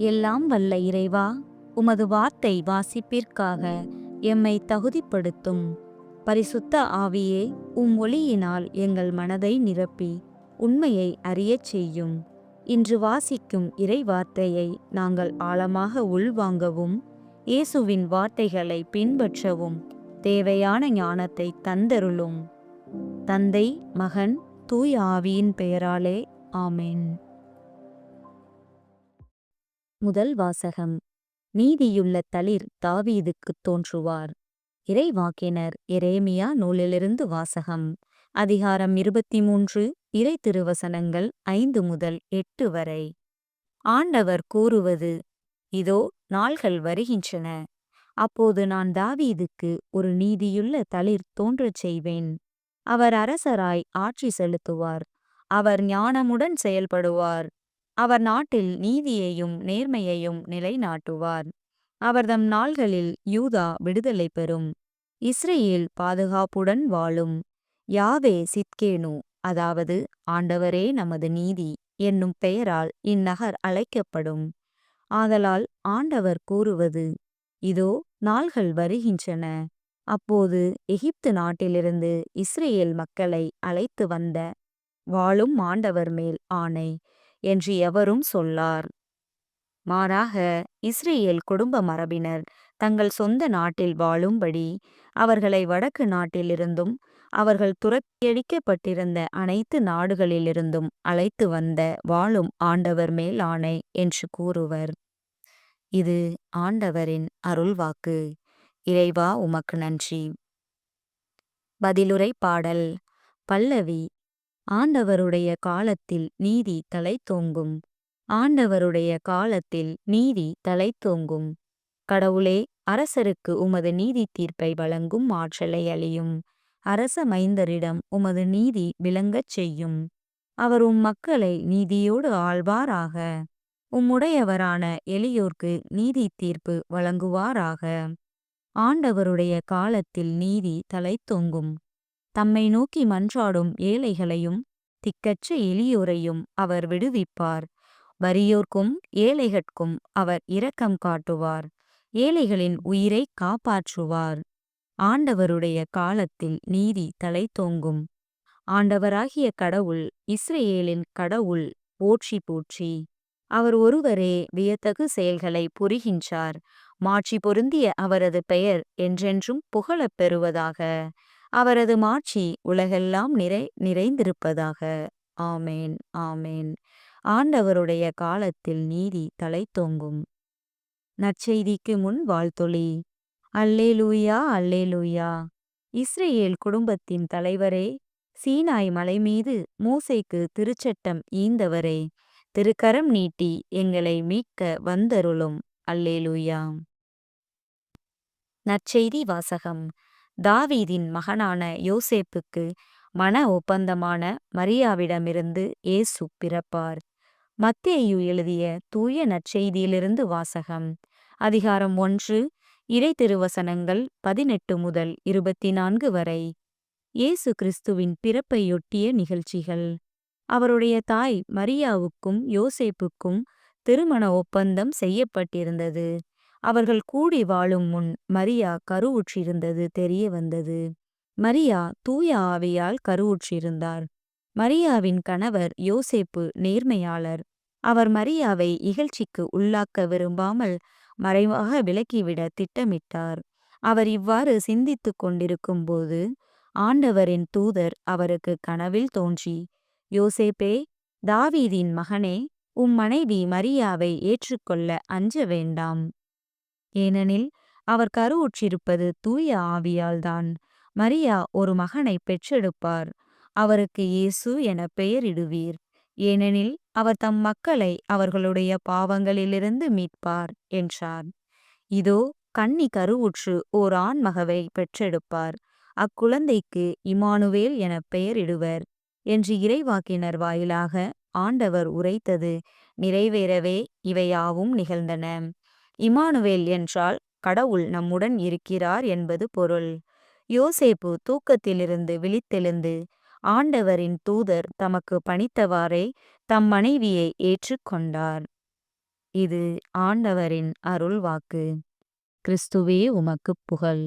எல்லாம் வல்ல இறைவா, உமது வார்த்தை வாசிப்பிற்காக எம்மை தகுதிப்படுத்தும். பரிசுத்த ஆவியே, ஒளியினால் எங்கள் மனதை நிரப்பி உண்மையை அறியச் செய்யும். இன்று வாசிக்கும் இறை வார்த்தையை நாங்கள் ஆழமாக உள்வாங்கவும், இயேசுவின் வார்த்தைகளை பின்பற்றவும் தேவையான ஞானத்தை தந்தருளும். தந்தை, மகன், தூய ஆவியின் பெயராலே ஆமென். முதல் வாசகம். நீதியுள்ள தளிர் தாவீதுக்குத் தோன்றுவார். இறைவாக்கினர் எரேமியா நூலிலிருந்து வாசகம். அதிகாரம் 23, இறை திருவசனங்கள் 5 முதல் 8 வரை. ஆண்டவர் கூறுவது: இதோ நாள்கள் வருகின்றன, அப்போது நான் தாவீதுக்கு ஒரு நீதியுள்ள தளிர் தோன்றச் செய்வேன். அவர் அரசராய் ஆட்சி செலுத்துவார். அவர் ஞானமுடன் செயல்படுவார். அவர் நாட்டில் நீதியையும் நேர்மையையும் நிலைநாட்டுவார். அவர்தம் நாள்களில் யூதா விடுதலை பெறும், இஸ்ரேல் பாதுகாப்புடன் வாழும். யாவே சித்கேனு, அதாவது ஆண்டவரே நமது நீதி என்னும் பெயரால் இந்நகர் அழைக்கப்படும். ஆதலால் ஆண்டவர் கூறுவது: இதோ நாள்கள் வருகின்றன, அப்போது எகிப்து நாட்டிலிருந்து இஸ்ரேல் மக்களை அழைத்து வந்த வாழும் ஆண்டவர் மேல் ஆணை என்று எவரும் சொல்லார். மாறாக இஸ்ரேல் குடும்ப மரபினர் தங்கள் சொந்த நாட்டில் வாழும்படி அவர்களை வடக்கு நாட்டிலிருந்தும் அவர்கள் துரத்தியடிக்கப்பட்டிருந்த அனைத்து நாடுகளிலிருந்தும் அழைத்து வந்த வாழும் ஆண்டவர் மேல் ஆணை என்று கூறுவர். இது ஆண்டவரின் அருள்வாக்கு. இறைவா, உமக்கு நன்றி. பதிலுரை பாடல். பல்லவி. ஆண்டவருடைய காலத்தில் நீதி தழைத்தோங்கும். ஆண்டவருடைய காலத்தில் நீதி தழைத்தோங்கும். கடவுளே, அரசருக்கு உமது நீதி தீர்ப்பை வழங்கும் ஆற்றலை அளியும். அரச மைந்தரிடம் உமது நீதி விளங்கச் செய்யும். அவர் மக்களை நீதியோடு ஆள்வாராக. உம்முடையவரான எளியோர்க்கு நீதி தீர்ப்பு வழங்குவாராக. ஆண்டவருடைய காலத்தில் நீதி தழைத்தோங்கும். தம்மை நோக்கி மன்றாடும் ஏழைகளையும் திக்கற்ற எளியோரையும் அவர் விடுவிப்பார். வறியோர்க்கும் ஏழைகட்கும் அவர் இரக்கம் காட்டுவார். ஏழைகளின் உயிரை காப்பாற்றுவார். ஆண்டவருடைய காலத்தில் நீதி தழைத்தோங்கும். ஆண்டவராகிய கடவுள், இஸ்ரேலின் கடவுள், போற்றி போற்றி. அவர் ஒருவரே வியத்தகு செயல்களை புரிகின்றார். மாட்சி பொருந்திய அவரது பெயர் என்றென்றும் புகழப் பெறுவதாக. அவரது மாட்சி உலகெல்லாம் நிறைந்திருப்பதாக. ஆமேன், ஆமேன். ஆண்டவருடைய காலத்தில் நீதி தழைத்தோங்கும். நற்செய்திக்கு முன் வாழ்த்தொலி. அல்லேலூயா, அல்லேலூயா. இஸ்ரேல் குடும்பத்தின் தலைவரே, சீனாய் மலை மீது மோசேக்கு திருச்சட்டம் ஈந்தவரே, திருக்கரம் நீட்டி எங்களை மீட்க வந்தருளும். அல்லேலூயா. நற்செய்தி வாசகம். தாவீதின் மகனான யோசேப்புக்கு மன ஒப்பந்தமான மரியாவிடமிருந்து இயேசு பிறப்பார். மத்தேயு எழுதிய தூய நற்செய்தியிலிருந்து வாசகம். அதிகாரம் 1, இறை திருவசனங்கள் 18 முதல் 24 வரை. இயேசு கிறிஸ்துவின் பிறப்பையொட்டிய நிகழ்ச்சிகள். அவருடைய தாய் மரியாவுக்கும் யோசேப்புக்கும் திருமண ஒப்பந்தம் செய்யப்பட்டிருந்தது. அவர்கள் கூடி வாழும் முன் மரியா கருவுற்றிருந்தது தெரிய வந்தது. மரியா தூய ஆவியால் கருவுற்றிருந்தார். மரியாவின் கணவர் யோசேப்பு நேர்மையாளர். அவர் மரியாவை இகழ்ச்சிக்கு உள்ளாக்க விரும்பாமல் மறைவாக விலக்கிவிட திட்டமிட்டார். அவர் இவ்வாறு சிந்தித்துக் கொண்டிருக்கும் போது ஆண்டவரின் தூதர் அவருக்கு கனவில் தோன்றி, யோசேப்பே, தாவீதின் மகனே, மனைவி மரியாவை ஏற்றுக்கொள்ள அஞ்ச வேண்டாம். ஏனெனில் அவர் கருவுற்றிருப்பது தூய ஆவியால்தான். மரியா ஒரு மகனை பெற்றெடுப்பார். அவருக்கு இயேசு என பெயரிடுவீர். ஏனெனில் அவர் தம் மக்களை அவர்களுடைய பாவங்களிலிருந்து மீட்பார் என்றார். இதோ, கன்னி கருவுற்று ஓர் ஆண்மகவை பெற்றெடுப்பார். அக்குழந்தைக்கு இம்மானுவேல் என பெயரிடுவர் என்று இறைவாக்கினர் வாயிலாக ஆண்டவர் உரைத்தது நிறைவேறவே இவையாவும் நிகழ்ந்தன. இம்மானுவேல் என்றால் கடவுள் நம்முடன் இருக்கிறார் என்பது பொருள். யோசேப்பு தூக்கத்திலிருந்து விழித்தெழுந்து ஆண்டவரின் தூதர் தமக்கு பணித்தவாறே தம் மனைவியை ஏற்றுக்கொண்டார். இது ஆண்டவரின் அருள்வாக்கு. கிறிஸ்துவே உமக்குப் புகழ்.